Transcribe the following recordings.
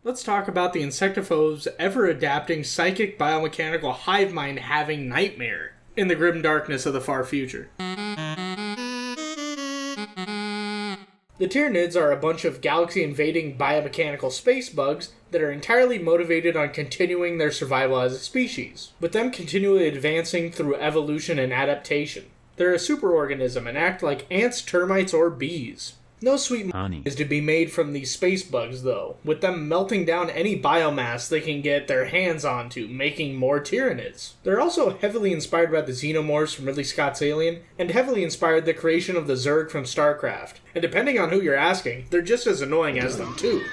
Let's talk about the Insectophobe's ever-adapting psychic biomechanical Hivemind having nightmare in the grim darkness of the far future. The Tyranids are a bunch of galaxy-invading biomechanical space bugs that are entirely motivated on continuing their survival as a species, with them continually advancing through evolution and adaptation. They're a superorganism and act like ants, termites, or bees. No sweet honey is to be made from these space bugs, though, with them melting down any biomass they can get their hands onto, making more Tyranids. They're also heavily inspired by the Xenomorphs from Ridley Scott's Alien, and heavily inspired the creation of the Zerg from StarCraft. And depending on who you're asking, they're just as annoying as them, too.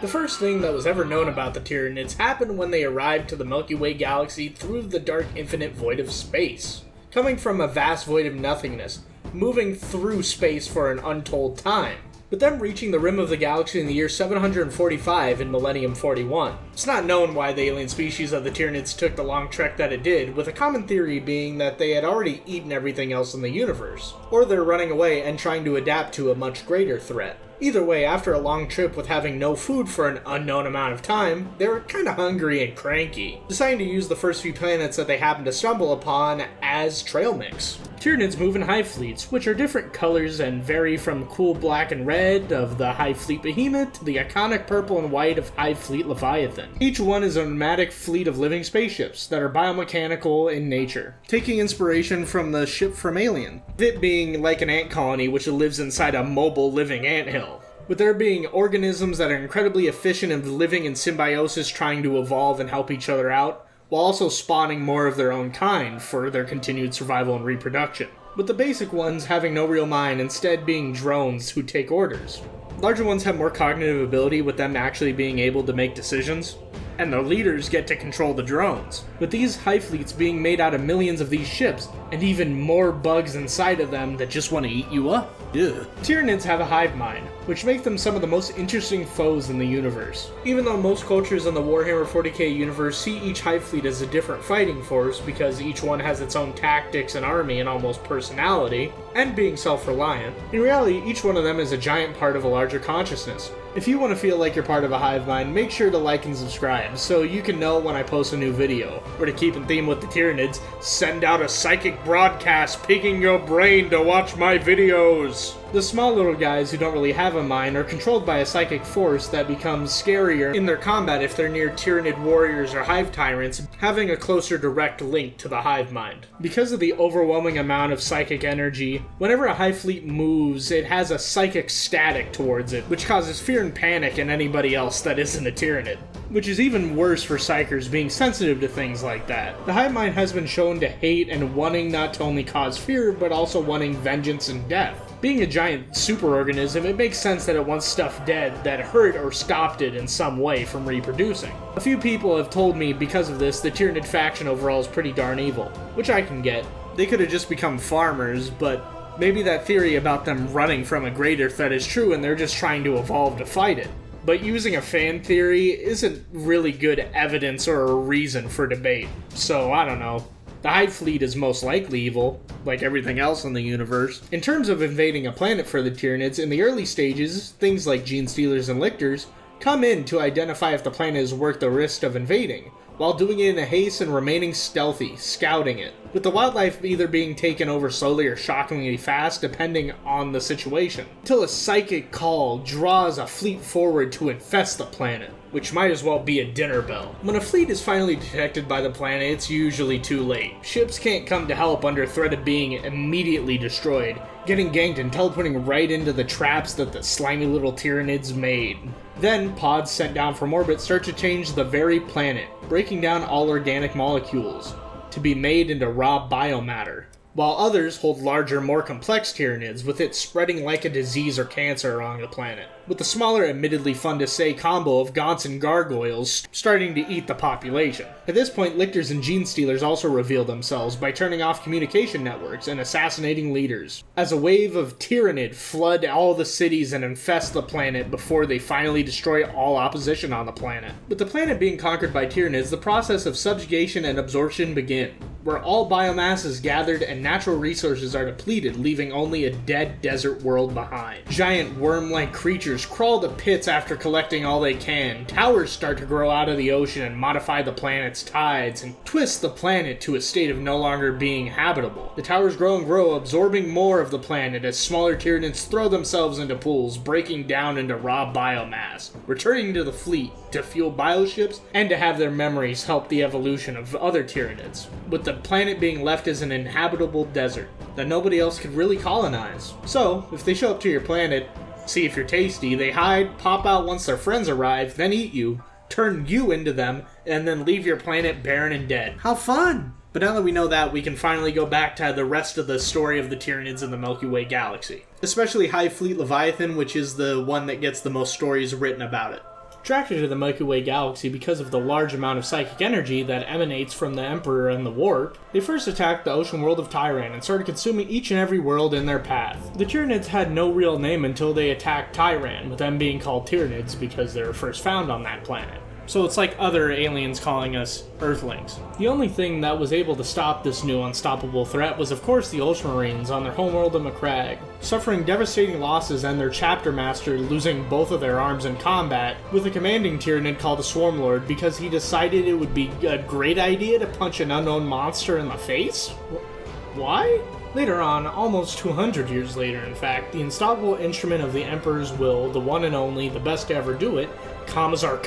The first thing that was ever known about the Tyranids happened when they arrived to the Milky Way galaxy through the dark infinite void of space. Coming from a vast void of nothingness, moving through space for an untold time, with them reaching the rim of the galaxy in the year 745 in Millennium 41. It's not known why the alien species of the Tyranids took the long trek that it did, with a common theory being that they had already eaten everything else in the universe, or they're running away and trying to adapt to a much greater threat. Either way, after a long trip with having no food for an unknown amount of time, they were kinda hungry and cranky, deciding to use the first few planets that they happened to stumble upon as trail mix. Tyranids move in Hive Fleets, which are different colors and vary from cool black and red of the Hive Fleet Behemoth to the iconic purple and white of Hive Fleet Leviathan. Each one is a nomadic fleet of living spaceships that are biomechanical in nature, taking inspiration from the ship from Alien, it being like an ant colony which lives inside a mobile living anthill, with there being organisms that are incredibly efficient in living in symbiosis, trying to evolve and help each other out, while also spawning more of their own kind for their continued survival and reproduction, with the basic ones having no real mind, instead being drones who take orders. Larger ones have more cognitive ability, with them actually being able to make decisions, and the leaders get to control the drones, with these Hive Fleets being made out of millions of these ships, and even more bugs inside of them that just want to eat you up. Ugh. Tyranids have a hive mind, which make them some of the most interesting foes in the universe. Even though most cultures in the Warhammer 40k universe see each Hive Fleet as a different fighting force because each one has its own tactics and army and almost personality, and being self-reliant, in reality each one of them is a giant part of a larger consciousness. If you want to feel like you're part of a hive mind, make sure to like and subscribe so you can know when I post a new video. Or to keep in theme with the Tyranids, send out a psychic broadcast picking your brain to watch my videos. The small little guys who don't really have a mind are controlled by a psychic force that becomes scarier in their combat if they're near Tyranid warriors or hive tyrants, having a closer direct link to the hive mind. Because of the overwhelming amount of psychic energy, whenever a hive fleet moves, it has a psychic static towards it, which causes fear and panic in anybody else that isn't a Tyranid, which is even worse for psychers being sensitive to things like that. The hive mind has been shown to hate and wanting not to only cause fear, but also wanting vengeance and death. Being a giant superorganism, it makes sense that it wants stuff dead that hurt or stopped it in some way from reproducing. A few people have told me because of this, the Tyranid faction overall is pretty darn evil, which I can get. They could have just become farmers, but maybe that theory about them running from a greater threat is true and they're just trying to evolve to fight it. But using a fan theory isn't really good evidence or a reason for debate, so I don't know. The Hive Fleet is most likely evil, like everything else in the universe. In terms of invading a planet for the Tyranids, in the early stages, things like gene stealers and lictors come in to identify if the planet is worth the risk of invading, while doing it in a haste and remaining stealthy, scouting it, with the wildlife either being taken over slowly or shockingly fast depending on the situation, until a psychic call draws a fleet forward to infest the planet, which might as well be a dinner bell. When a fleet is finally detected by the planet, it's usually too late. Ships can't come to help under threat of being immediately destroyed, getting ganked and teleporting right into the traps that the slimy little Tyranids made. Then, pods sent down from orbit start to change the very planet, breaking down all organic molecules to be made into raw biomatter, while others hold larger, more complex Tyranids, with it spreading like a disease or cancer along the planet, with the smaller, admittedly fun-to-say combo of gaunts and gargoyles starting to eat the population. At this point, lictors and gene stealers also reveal themselves by turning off communication networks and assassinating leaders, as a wave of Tyranid flood all the cities and infest the planet before they finally destroy all opposition on the planet. With the planet being conquered by Tyranids, the process of subjugation and absorption begin, where all biomass is gathered and natural resources are depleted, leaving only a dead desert world behind. Giant worm-like creatures crawl to pits after collecting all they can. Towers start to grow out of the ocean and modify the planet's tides, and twist the planet to a state of no longer being habitable. The towers grow and grow, absorbing more of the planet as smaller Tyranids throw themselves into pools, breaking down into raw biomass, returning to the fleet to fuel bioships and to have their memories help the evolution of other Tyranids, with the planet being left as an inhabitable desert that nobody else could really colonize. So, if they show up to your planet, see if you're tasty, they hide, pop out once their friends arrive, then eat you, turn you into them, and then leave your planet barren and dead. How fun! But now that we know that, we can finally go back to the rest of the story of the Tyranids in the Milky Way galaxy. Especially Hive Fleet Leviathan, which is the one that gets the most stories written about it. Attracted to the Milky Way galaxy because of the large amount of psychic energy that emanates from the Emperor and the Warp, they first attacked the ocean world of Tyran and started consuming each and every world in their path. The Tyranids had no real name until they attacked Tyran, with them being called Tyranids because they were first found on that planet. So it's like other aliens calling us Earthlings. The only thing that was able to stop this new unstoppable threat was of course the Ultramarines on their homeworld of Macragge, suffering devastating losses and their chapter master losing both of their arms in combat, with a commanding Tyranid called the Swarmlord because he decided it would be a great idea to punch an unknown monster in the face? Why? Later on, almost 200 years later in fact, the unstoppable instrument of the Emperor's will, the one and only, the best to ever do it, Commisar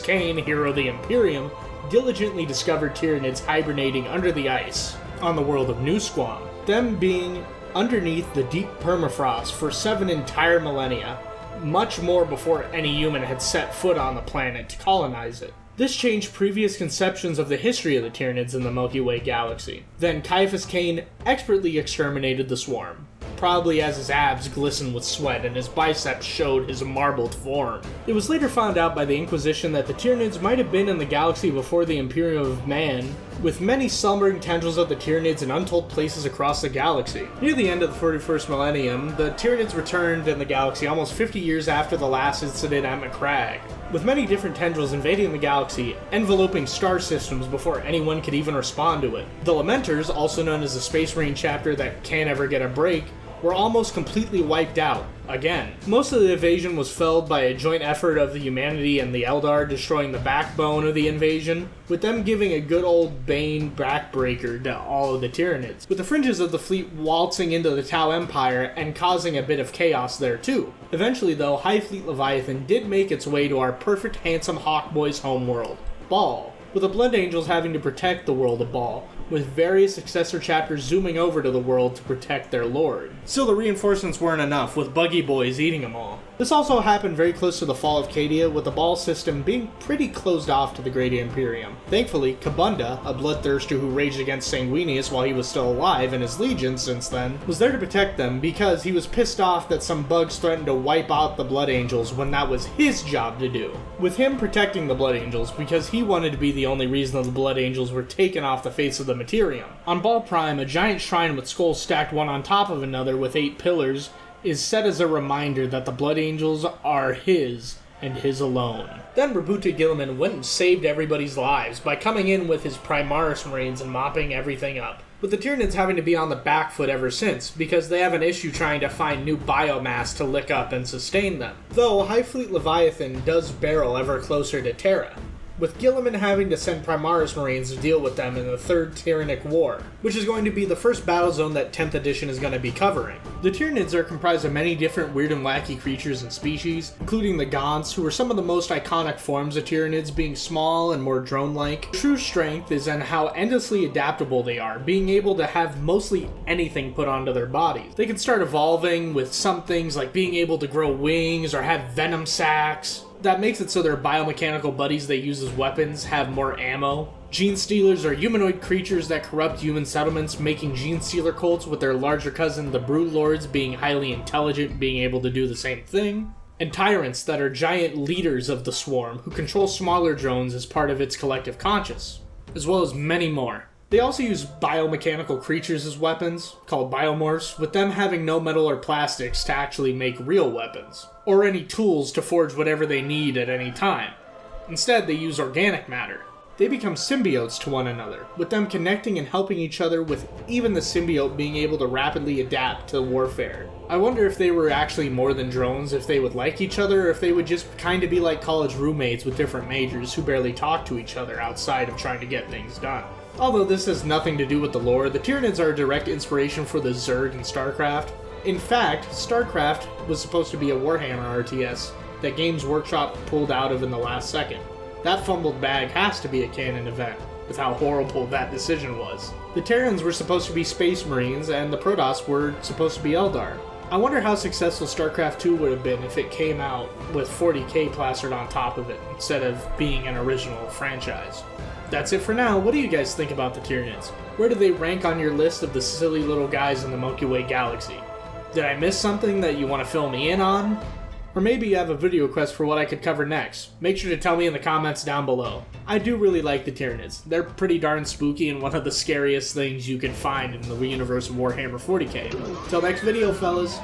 Kane, hero of the Imperium, diligently discovered Tyranids hibernating under the ice on the world of New Squam, them being underneath the deep permafrost for 7 entire millennia, much more before any human had set foot on the planet to colonize it. This changed previous conceptions of the history of the Tyranids in the Milky Way galaxy. Then Kane expertly exterminated the swarm, probably as his abs glistened with sweat and his biceps showed his marbled form. It was later found out by the Inquisition that the Tyranids might have been in the galaxy before the Imperium of Man, with many slumbering tendrils of the Tyranids in untold places across the galaxy. Near the end of the 41st millennium, the Tyranids returned in the galaxy almost 50 years after the last incident at Macragge, with many different tendrils invading the galaxy, enveloping star systems before anyone could even respond to it. The Lamenters, also known as the Space Marine chapter that can't ever get a break, were almost completely wiped out, again. Most of the invasion was felled by a joint effort of the humanity and the Eldar destroying the backbone of the invasion, with them giving a good old Bane backbreaker to all of the Tyranids, with the fringes of the fleet waltzing into the Tau Empire and causing a bit of chaos there too. Eventually though, Hive Fleet Leviathan did make its way to our perfect handsome Hawkboy's homeworld, Baal, with the Blood Angels having to protect the world of Baal, with various successor chapters zooming over to the world to protect their lord. Still, the reinforcements weren't enough, with buggy boys eating them all. This also happened very close to the fall of Cadia, with the Baal system being pretty closed off to the Great Imperium. Thankfully, Kabunda, a bloodthirster who raged against Sanguinius while he was still alive, and his legion since then, was there to protect them because he was pissed off that some bugs threatened to wipe out the Blood Angels when that was his job to do. With him protecting the Blood Angels because he wanted to be the only reason that the Blood Angels were taken off the face of the Materium. On Baal Prime, a giant shrine with skulls stacked one on top of another with 8 pillars is set as a reminder that the Blood Angels are his, and his alone. Then Rabuta Gilliman went and saved everybody's lives by coming in with his Primaris Marines and mopping everything up, with the Tyranids having to be on the back foot ever since, because they have an issue trying to find new biomass to lick up and sustain them. Though Hive Fleet Leviathan does barrel ever closer to Terra, with Gilliman having to send Primaris Marines to deal with them in the Third Tyrannic War, which is going to be the first battle zone that 10th edition is going to be covering. The Tyranids are comprised of many different weird and wacky creatures and species, including the Gaunts, who are some of the most iconic forms of Tyranids, being small and more drone-like. True strength is in how endlessly adaptable they are, being able to have mostly anything put onto their bodies. They can start evolving with some things like being able to grow wings or have venom sacs. That makes it so their biomechanical buddies they use as weapons have more ammo. Gene Stealers are humanoid creatures that corrupt human settlements, making Gene Stealer cults, with their larger cousin, the Brood Lords, being highly intelligent, being able to do the same thing. And Tyrants that are giant leaders of the swarm, who control smaller drones as part of its collective conscious, as well as many more. They also use biomechanical creatures as weapons, called biomorphs, with them having no metal or plastics to actually make real weapons, or any tools to forge whatever they need at any time. Instead, they use organic matter. They become symbiotes to one another, with them connecting and helping each other, with even the symbiote being able to rapidly adapt to warfare. I wonder if they were actually more than drones, if they would like each other, or if they would just kind of be like college roommates with different majors who barely talk to each other outside of trying to get things done. Although this has nothing to do with the lore, the Tyranids are a direct inspiration for the Zerg in StarCraft. In fact, StarCraft was supposed to be a Warhammer RTS that Games Workshop pulled out of in the last second. That fumbled bag has to be a canon event, with how horrible that decision was. The Terrans were supposed to be Space Marines, and the Protoss were supposed to be Eldar. I wonder how successful StarCraft 2 would have been if it came out with 40k plastered on top of it, instead of being an original franchise. That's it for now. What do you guys think about the Tyranids? Where do they rank on your list of the silly little guys in the Milky Way galaxy? Did I miss something that you want to fill me in on? Or maybe you have a video request for what I could cover next. Make sure to tell me in the comments down below. I do really like the Tyranids. They're pretty darn spooky and one of the scariest things you can find in the universe of Warhammer 40k. Till next video, fellas.